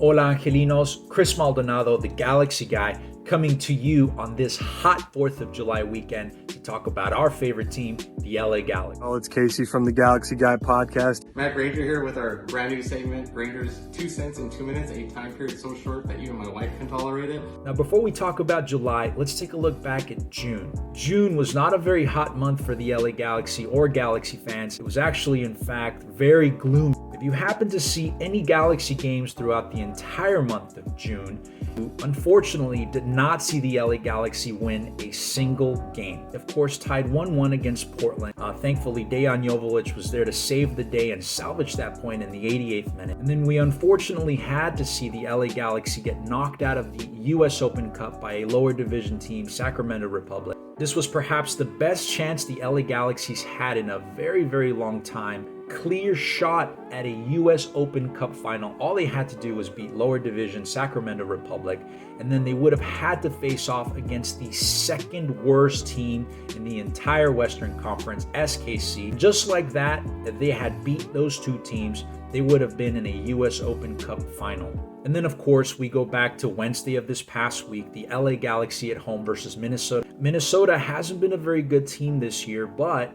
Hola Angelinos, Chris Maldonado, the Galaxy guy, coming to you on this hot 4th of July weekend to talk about our favorite team, the LA Galaxy. Oh, it's Casey from the Galaxy Guy podcast. Matt Granger here with our brand new segment, Granger's 2 cents in 2 minutes, a time period so short that even my wife can tolerate it. Now, before we talk about July, let's take a look back at June. June was not a very hot month for the LA Galaxy or Galaxy fans. It was actually, in fact, very gloomy. If you happen to see any Galaxy games throughout the entire month of June, you unfortunately did not see the LA Galaxy win a single game. Of course, tied 1-1 against Portland. Thankfully, Dejan was there to save the day and salvage that point in the 88th minute. And then we unfortunately had to see the LA Galaxy get knocked out of the US Open Cup by a lower division team, Sacramento Republic. This was perhaps the best chance the LA Galaxy's had in a very, very long time. Clear shot at a US Open Cup final. All they had to do was beat lower division Sacramento Republic, and then they would have had to face off against the second worst team in the entire Western Conference, SKC. Just like that, if they had beat those two teams, they would have been in a US Open Cup final. And then, of course, we go back to Wednesday of this past week, the LA Galaxy at home versus Minnesota. Minnesota hasn't been a very good team this year, but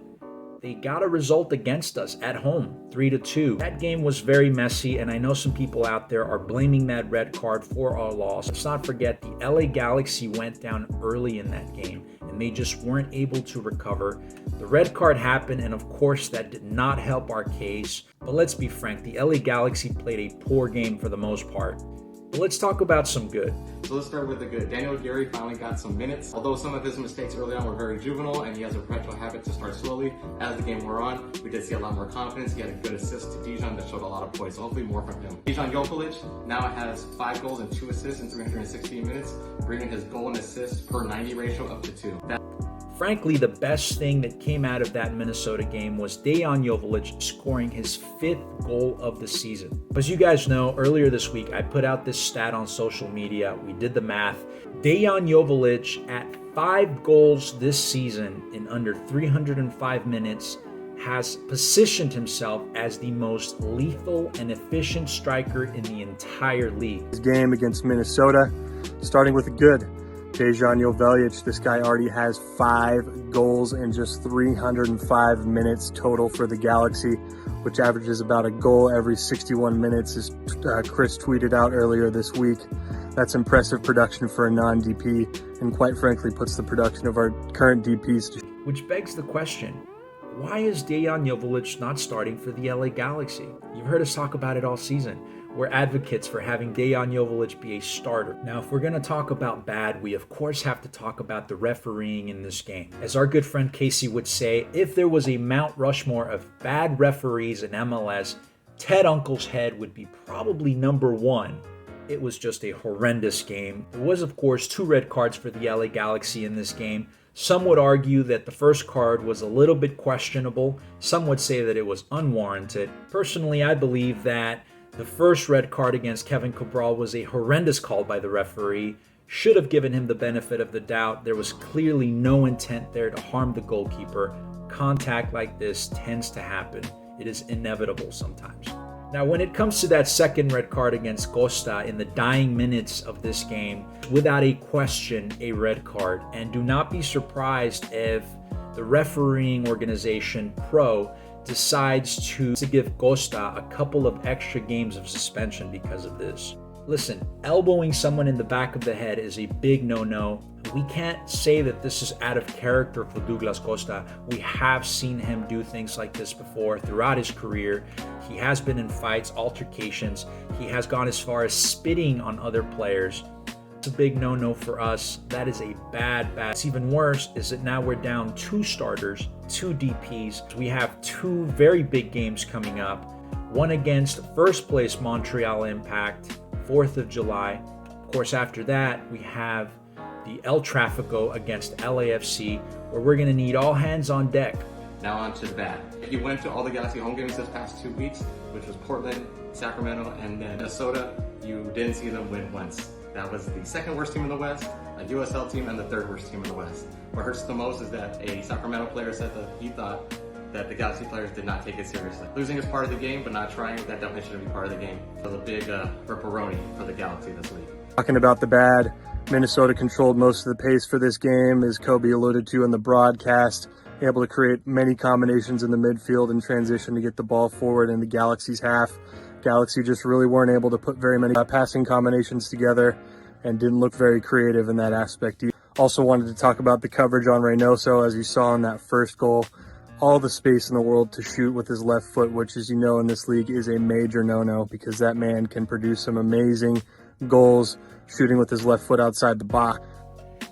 they got a result against us at home, 3-2. That game was very messy, and I know some people out there are blaming that red card for our loss. Let's not forget the LA Galaxy went down early in that game, and they just weren't able to recover. The red card happened, and of course that did not help our case. But let's be frank, the LA Galaxy played a poor game for the most part. But let's talk about some good. So let's start with the good. Daniel Gary finally got some minutes. Although some of his mistakes early on were very juvenile and he has a perpetual habit to start slowly, as the game wore on, we did see a lot more confidence. He had a good assist to Dejan that showed a lot of poise, so hopefully more from him. Dejan now has 5 goals and 2 assists in 316 minutes, bringing his goal and assist per 90 ratio up to 2. Frankly, the best thing that came out of that Minnesota game was Dejan scoring his 5th goal of the season. As you guys know, earlier this week, I put out this stat on social media. We did the math. Dejan at 5 goals this season in under 305 minutes has positioned himself as the most lethal and efficient striker in the entire league. His game against Minnesota, starting with the good. Dejan, this guy already has 5 goals in just 305 minutes total for the Galaxy, which averages about a goal every 61 minutes, as Chris tweeted out earlier this week. That's impressive production for a non-DP, and quite frankly puts the production of our current DPs to... Which begs the question, why is Dejan not starting for the LA Galaxy? You've heard us talk about it all season. We're advocates for having Dejan be a starter. Now, if we're going to talk about bad, we of course have to talk about the refereeing in this game. As our good friend Casey would say, if there was a Mount Rushmore of bad referees in MLS, Ted Uncle's head would be probably number 1. It was just a horrendous game. There was, of course, 2 red cards for the LA Galaxy in this game. Some would argue that the first card was a little bit questionable. Some would say that it was unwarranted. Personally, I believe that the first red card against Kevin Cabral was a horrendous call by the referee. Should have given him the benefit of the doubt. There was clearly no intent there to harm the goalkeeper. Contact like this tends to happen. It is inevitable sometimes. Now, when it comes to that second red card against Costa in the dying minutes of this game, without a question, a red card. And do not be surprised if the refereeing organization, Pro, decides to give Costa a couple of extra games of suspension because of this. Listen, elbowing someone in the back of the head is a big no-no. We can't say that this is out of character for Douglas Costa. We have seen him do things like this before throughout his career. He has been in fights, altercations. He has gone as far as spitting on other players. It's a big no-no for us. That is a bad. What's even worse is that now we're down 2 starters, 2 DPs. We have 2 very big games coming up. One against first place Montreal Impact, 4th of July. Of course, after that, we have the El Tráfico against LAFC, where we're going to need all hands on deck. Now on to that. You went to all the Galaxy home games this past 2 weeks, which was Portland, Sacramento, and then Minnesota. You didn't see them win once. That was the 2nd worst team in the West, a USL team, and the 3rd worst team in the West. What hurts the most is that a Sacramento player said that he thought that the Galaxy players did not take it seriously. Losing is part of the game, but not trying, that definitely shouldn't be part of the game. It was a big ripperoni for the Galaxy this week. Talking about the bad, Minnesota controlled most of the pace for this game, as Kobe alluded to in the broadcast, able to create many combinations in the midfield and transition to get the ball forward in the Galaxy's half. Galaxy just really weren't able to put very many passing combinations together and didn't look very creative in that aspect. Also wanted to talk about the coverage on Reynoso, as you saw in that first goal. All the space in the world to shoot with his left foot, which, as you know, in this league is a major no-no, because that man can produce some amazing goals shooting with his left foot outside the box.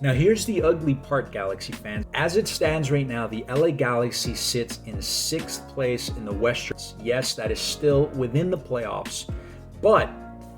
Now here's the ugly part, Galaxy fans. As it stands right now, the LA Galaxy sits in 6th place in the Western. Yes, that is still within the playoffs, but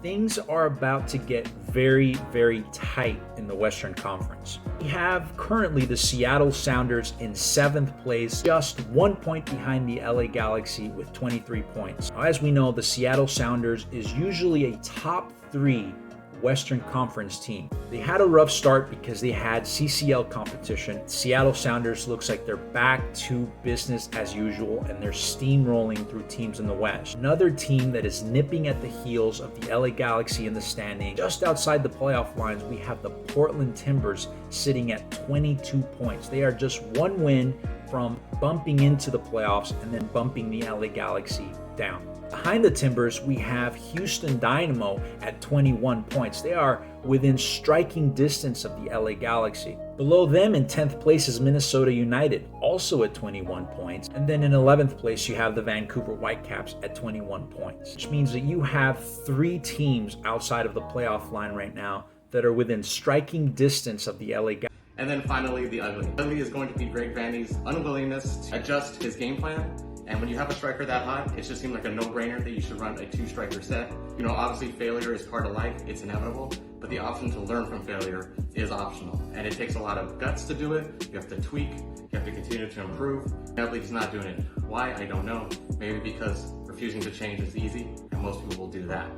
things are about to get very, very tight in the Western Conference. We have currently the Seattle Sounders in 7th place, just 1 point behind the LA Galaxy with 23 points. Now, as we know, the Seattle Sounders is usually a top 3 Western Conference team. They had a rough start because they had CCL competition. Seattle Sounders looks like they're back to business as usual, and they're steamrolling through teams in the West. Another team that is nipping at the heels of the LA Galaxy in the standing, just outside the playoff lines, we have the Portland Timbers sitting at 22 points. They are just 1 win from bumping into the playoffs and then bumping the LA Galaxy down. Behind the Timbers, we have Houston Dynamo at 21 points. They are within striking distance of the LA Galaxy. Below them in 10th place is Minnesota United, also at 21 points. And then in 11th place, you have the Vancouver Whitecaps at 21 points, which means that you have 3 teams outside of the playoff line right now that are within striking distance of the LA Galaxy. And then finally, the ugly. The ugly is going to be Greg Vandy's unwillingness to adjust his game plan. And when you have a striker that hot, it just seemed like a no-brainer that you should run a 2-striker set. You know, obviously failure is part of life, it's inevitable, but the option to learn from failure is optional. And it takes a lot of guts to do it. You have to tweak, you have to continue to improve. Inevitably, he's not doing it. Why? I don't know. Maybe because refusing to change is easy, and most people will do that.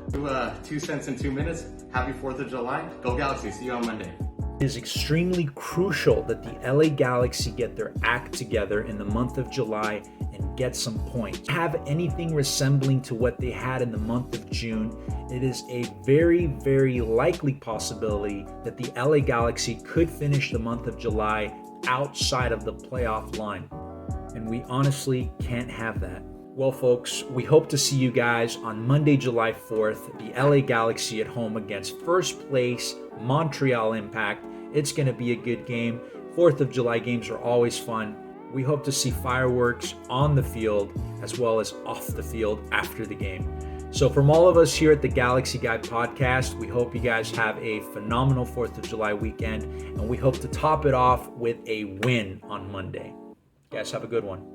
2 cents in 2 minutes. Happy 4th of July. Go Galaxy. See you on Monday. It is extremely crucial that the LA Galaxy get their act together in the month of July and get some points. Have anything resembling to what they had in the month of June, it is a very, very likely possibility that the LA Galaxy could finish the month of July outside of the playoff line. And we honestly can't have that. Well, folks, we hope to see you guys on Monday, July 4th, the LA Galaxy at home against first place Montreal Impact. It's going to be a good game. 4th of July games are always fun. We hope to see fireworks on the field as well as off the field after the game. So from all of us here at the Galaxy Guy podcast, we hope you guys have a phenomenal 4th of July weekend, and we hope to top it off with a win on Monday. Guys, have a good one.